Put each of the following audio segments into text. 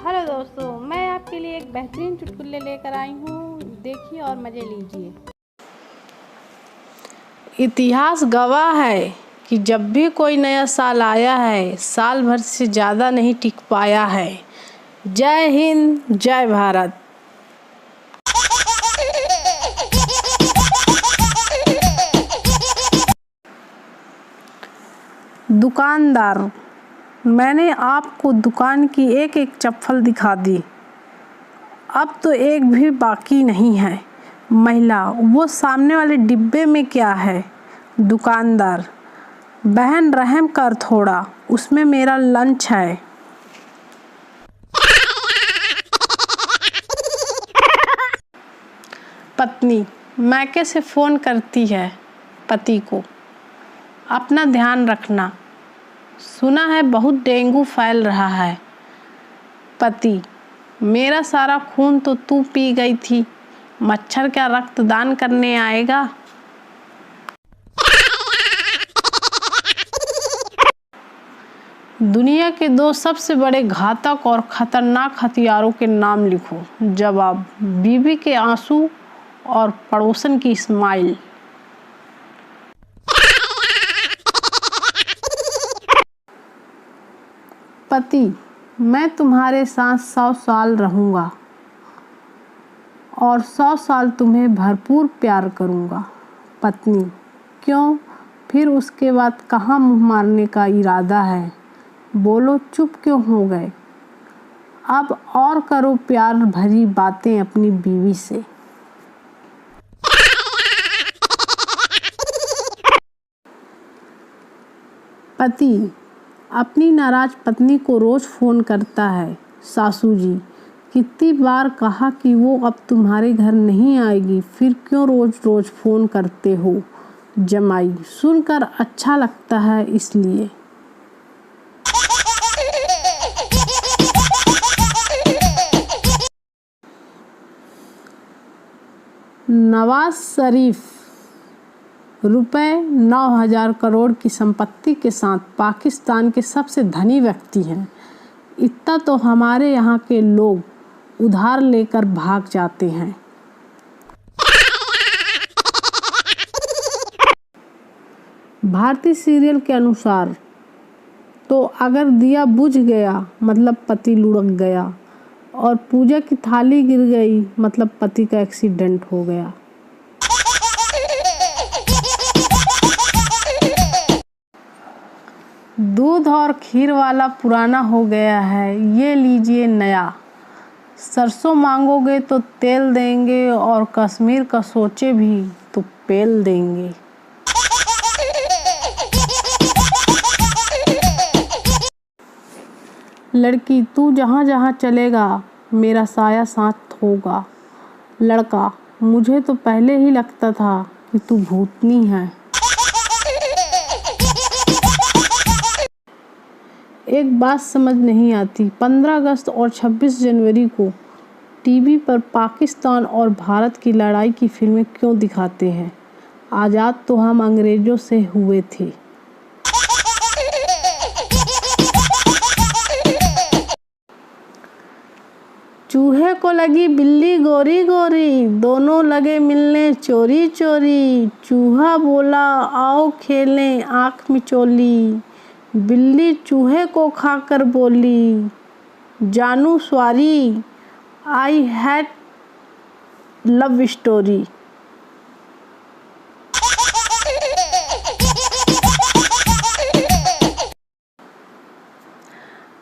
Hello दोस्तों, मैं आपके लिए एक बेहतरीन चुटकुले लेकर आई हूँ। देखिए और मज़े लीजिए। इतिहास गवाह है कि जब भी कोई नया साल आया है, साल भर से ज़्यादा नहीं टिक पाया है। जय हिंद, जय भारत। दुकानदार, मैंने आपको दुकान की एक एक चप्पल दिखा दी, अब तो एक भी बाकी नहीं है। महिला, वो सामने वाले डिब्बे में क्या है? दुकानदार, बहन रहम कर थोड़ा, उसमें मेरा लंच है। पत्नी मैके से फ़ोन करती है पति को, अपना ध्यान रखना, सुना है बहुत डेंगू फैल रहा है। पति, मेरा सारा खून तो तू पी गई थी, मच्छर क्या रक्तदान करने आएगा? दुनिया के 2 सबसे बड़े घातक और खतरनाक हथियारों के नाम लिखो। जवाब, बीवी के आंसू और पड़ोसन की स्माइल। पति, मैं तुम्हारे साथ 100 साल रहूँगा और 100 साल तुम्हें भरपूर प्यार करूँगा। पत्नी, क्यों? फिर उसके बाद कहाँ मुँह मारने का इरादा है? बोलो, चुप क्यों हो गए? अब और करो प्यार भरी बातें अपनी बीवी से। पति अपनी नाराज पत्नी को रोज फ़ोन करता है। सासू जी, कितनी बार कहा कि वो अब तुम्हारे घर नहीं आएगी, फिर क्यों रोज रोज फ़ोन करते हो? जमाई, सुनकर अच्छा लगता है इसलिए। नवाज शरीफ रुपए 9,000 करोड़ की संपत्ति के साथ पाकिस्तान के सबसे धनी व्यक्ति हैं। इतना तो हमारे यहाँ के लोग उधार लेकर भाग जाते हैं। भारतीय सीरियल के अनुसार तो अगर दिया बुझ गया मतलब पति लुढ़क गया, और पूजा की थाली गिर गई मतलब पति का एक्सीडेंट हो गया। दूध और खीर वाला पुराना हो गया है, ये लीजिए नया। सरसों मांगोगे तो तेल देंगे और कश्मीर का सोचे भी तो पेल देंगे। लड़की, तू जहाँ जहाँ चलेगा मेरा साया साथ होगा। लड़का, मुझे तो पहले ही लगता था कि तू भूतनी है। एक बात समझ नहीं आती, 15 अगस्त और 26 जनवरी को टीवी पर पाकिस्तान और भारत की लड़ाई की फिल्में क्यों दिखाते हैं? आज़ाद तो हम अंग्रेज़ों से हुए थे। चूहे को लगी बिल्ली गोरी गोरी, दोनों लगे मिलने चोरी चोरी। चूहा बोला आओ खेलें आँख मिचोली, बिल्ली चूहे को खाकर बोली जानू sorry, I had love story.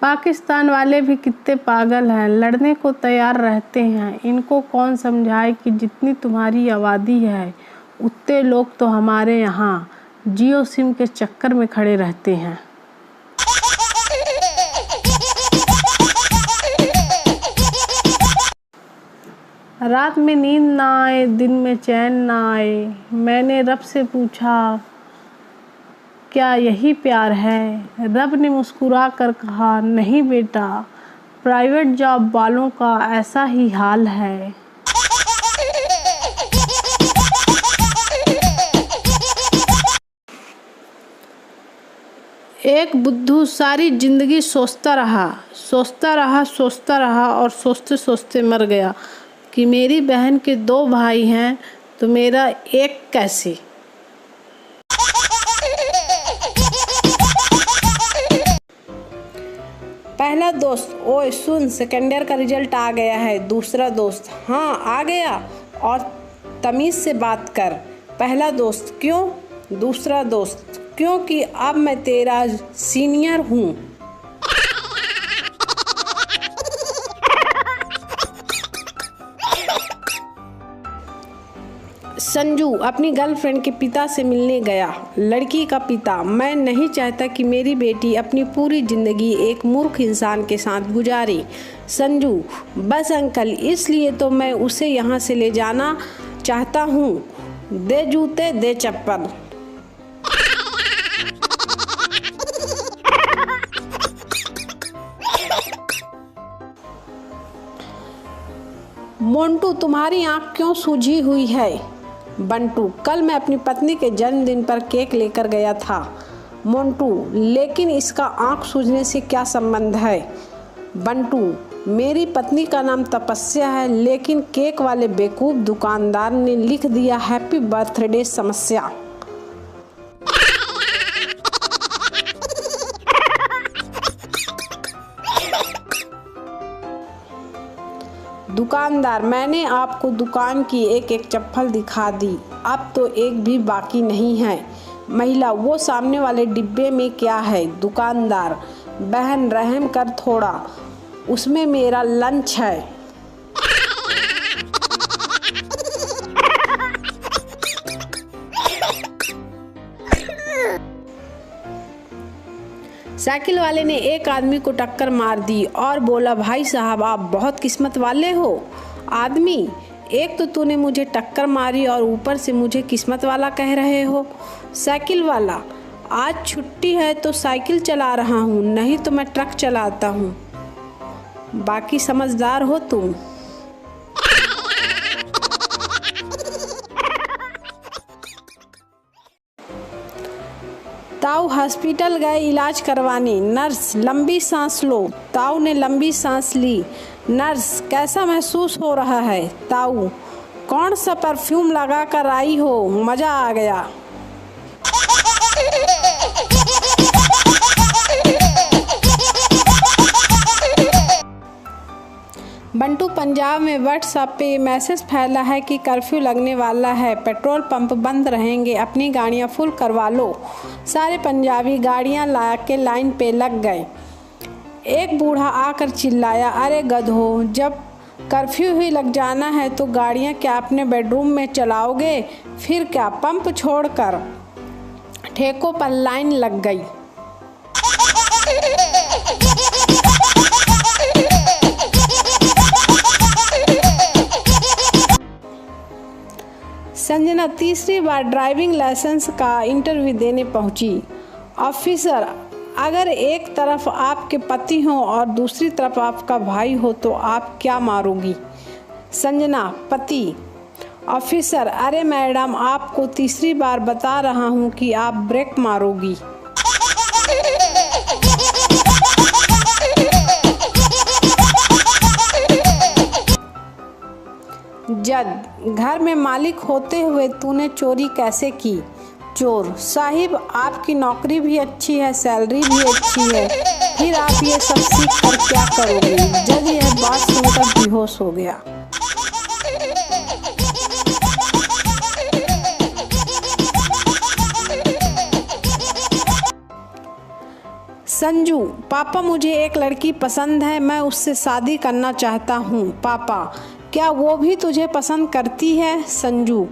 Pakistan वाले भी कितने पागल हैं, लड़ने को तैयार रहते हैं। इनको कौन समझाए कि जितनी तुम्हारी आबादी है उतने लोग तो हमारे यहाँ जियो सिम के चक्कर में खड़े रहते हैं। रात में नींद ना आए, दिन में चैन ना आए, मैंने रब से पूछा क्या यही प्यार है? रब ने मुस्कुरा कर कहा नहीं बेटा, प्राइवेट जॉब वालों का ऐसा ही हाल है। एक बुद्धू सारी जिंदगी सोचता रहा, सोचता रहा और सोचते सोचते मर गया कि मेरी बहन के 2 भाई हैं तो मेरा एक कैसे। पहला दोस्त, ओए सुन, सेकेंड ईयर का रिजल्ट आ गया है। दूसरा दोस्त, हाँ आ गया, और तमीज़ से बात कर। पहला दोस्त, क्यों? दूसरा दोस्त, क्योंकि अब मैं तेरा सीनियर हूँ। संजू अपनी गर्लफ्रेंड के पिता से मिलने गया। लड़की का पिता, मैं नहीं चाहता कि मेरी बेटी अपनी पूरी ज़िंदगी एक मूर्ख इंसान के साथ गुजारे। संजू, बस अंकल, इसलिए तो मैं उसे यहाँ से ले जाना चाहता हूँ। दे जूते, दे चप्पल। मोंटू, तुम्हारी आँख क्यों सूजी हुई है? बंटू, कल मैं अपनी पत्नी के जन्मदिन पर केक लेकर गया था। मोंटू, लेकिन इसका आँख सूजने से क्या संबंध है? बंटू, मेरी पत्नी का नाम तपस्या है, लेकिन केक वाले बेवकूफ़ दुकानदार ने लिख दिया हैप्पी बर्थडे समस्या। दुकानदार, मैंने आपको दुकान की एक एक चप्पल दिखा दी, अब तो एक भी बाकी नहीं है। महिला, वो सामने वाले डिब्बे में क्या है? दुकानदार, बहन रहम कर थोड़ा, उसमें मेरा लंच है। साइकिल वाले ने एक आदमी को टक्कर मार दी और बोला, भाई साहब आप बहुत किस्मत वाले हो। आदमी, एक तो तूने मुझे टक्कर मारी और ऊपर से मुझे किस्मत वाला कह रहे हो। साइकिल वाला, आज छुट्टी है तो साइकिल चला रहा हूँ, नहीं तो मैं ट्रक चलाता हूँ। बाकी समझदार हो तुम। ताऊ हॉस्पिटल गए इलाज करवाने। नर्स, लंबी सांस लो। ताऊ ने लंबी सांस ली। नर्स, कैसा महसूस हो रहा है? ताऊ, कौन सा परफ्यूम लगा कर आई हो? मज़ा आ गया। बंटू, पंजाब में व्हाट्सएप पे मैसेज फैला है कि कर्फ्यू लगने वाला है, पेट्रोल पंप बंद रहेंगे, अपनी गाड़ियाँ फुल करवा लो। सारे पंजाबी गाड़ियाँ ला के लाइन पे लग गए। एक बूढ़ा आकर चिल्लाया, अरे गधो, जब कर्फ्यू ही लग जाना है तो गाड़ियाँ क्या अपने बेडरूम में चलाओगे? फिर क्या पंप छोड़कर? ठेकों पर लाइन लग गई। संजना तीसरी बार ड्राइविंग लाइसेंस का इंटरव्यू देने पहुंची। ऑफिसर, अगर एक तरफ आपके पति हो और दूसरी तरफ आपका भाई हो तो आप क्या मारोगी? संजना, पति। ऑफिसर, अरे मैडम, आपको तीसरी बार बता रहा हूं कि आप ब्रेक मारोगी। जज, घर में मालिक होते हुए तूने चोरी कैसे की? चोर, साहिब आपकी नौकरी भी अच्छी है, सैलरी भी अच्छी है, फिर आप ये सब सीख कर क्या करोगे? जज यह बात सुनकर बेहोश हो गया। संजू, पापा मुझे एक लड़की पसंद है, मैं उससे शादी करना चाहता हूँ। पापा, क्या वो भी तुझे पसंद करती है? संजू,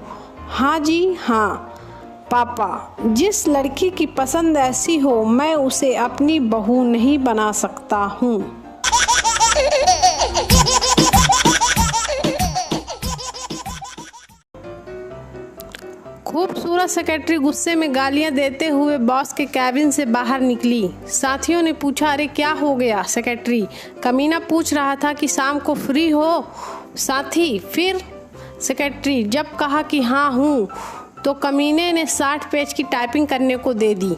हाँ जी हाँ। पापा, जिस लड़की की पसंद ऐसी हो मैं उसे अपनी बहू नहीं बना सकता हूँ। खूबसूरत सेक्रेटरी गुस्से में गालियां देते हुए बॉस के कैबिन से बाहर निकली। साथियों ने पूछा, अरे क्या हो गया? सेक्रेटरी, कमीना पूछ रहा था कि शाम को फ्री हो। साथी, फिर? सेक्रेटरी, जब कहा कि हाँ हूँ तो कमीने ने 60 पेज की टाइपिंग करने को दे दी।